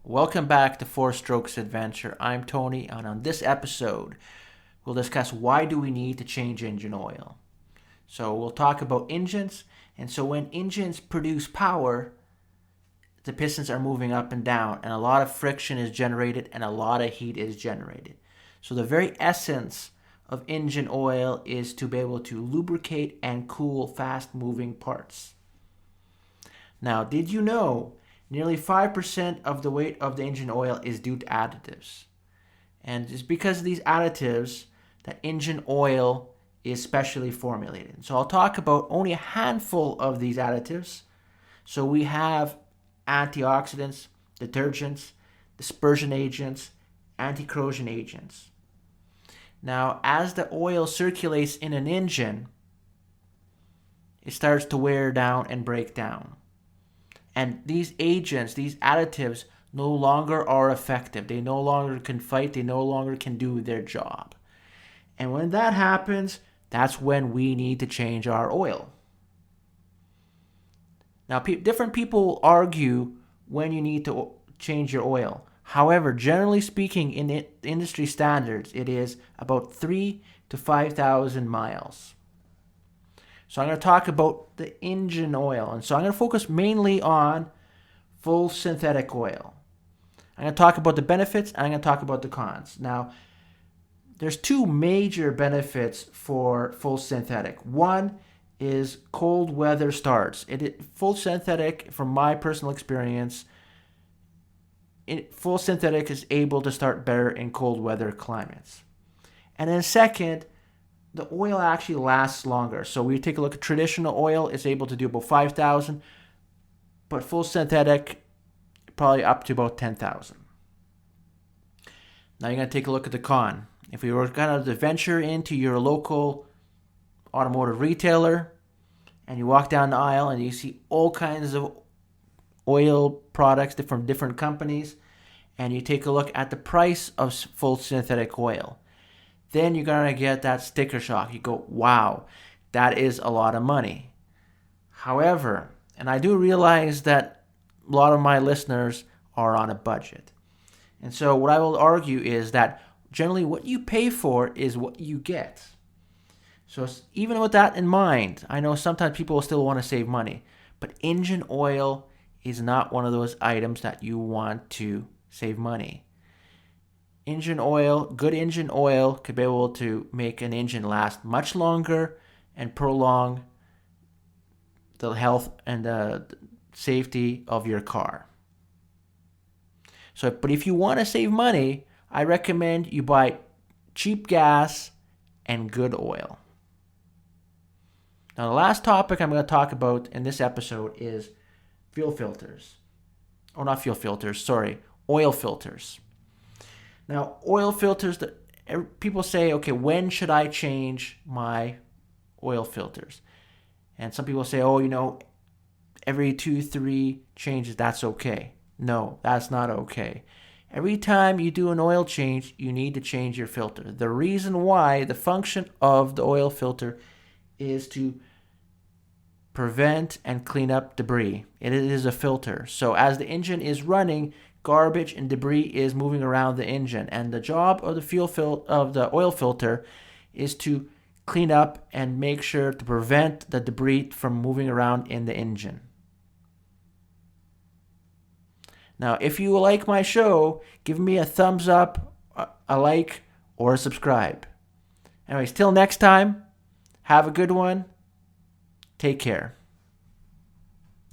Welcome back to Four Strokes Adventure. I'm Tony, and on this episode, we'll discuss why do we need to change engine oil. So we'll talk about engines, and so when engines produce power, the pistons are moving up and down, and a lot of friction is generated, and a lot of heat is generated. So the very essence of engine oil is to be able to lubricate and cool fast-moving parts. Now, did you know nearly 5% of the weight of the engine oil is due to additives? And it's because of these additives that engine oil is specially formulated. So I'll talk about only a handful of these additives. So we have antioxidants, detergents, dispersion agents, anti-corrosion agents. Now, as the oil circulates in an engine, it starts to wear down and break down. And these agents, these additives, no longer are effective. They no longer can fight. They no longer can do their job. And when that happens, that's when we need to change our oil. Now, different people argue when you need to change your oil. However, generally speaking, in industry standards, it is about 3,000 to 5,000 miles. So I'm going to talk about the engine oil. And so I'm going to focus mainly on full synthetic oil. I'm going to talk about the benefits and I'm going to talk about the cons. Now, there's two major benefits for full synthetic. One is cold weather starts. Full synthetic, from my personal experience, full synthetic is able to start better in cold weather climates. And then second, the oil actually lasts longer. So we take a look at traditional oil, it's able to do about 5,000, but full synthetic, probably up to about 10,000. Now you're going to take a look at the con. If we were going to venture into your local automotive retailer and you walk down the aisle and you see all kinds of oil products from different companies, and you take a look at the price of full synthetic oil, then you're going to get that sticker shock. You go, wow, that is a lot of money. However, and I do realize that a lot of my listeners are on a budget. And so what I will argue is that generally what you pay for is what you get. So even with that in mind, I know sometimes people will still want to save money, but engine oil is not one of those items that you want to save money. Engine oil, good engine oil, could be able to make an engine last much longer and prolong the health and the safety of your car. But if you want to save money, I recommend you buy cheap gas and good oil. Now, the last topic I'm going to talk about in this episode is fuel filters. Oh, not fuel filters, sorry, oil filters. Now, oil filters, people say, okay, when should I change my oil filters? And some people say, every 2-3 changes, that's okay. No, that's not okay. Every time you do an oil change, you need to change your filter. The reason why, the function of the oil filter is to prevent and clean up debris. It is a filter. So as the engine is running, garbage and debris is moving around the engine, and the job of the oil filter is to clean up and make sure to prevent the debris from moving around in the engine. Now, if you like my show, give me a thumbs up, a like, or a subscribe. Anyways, till next time, have a good one. Take care.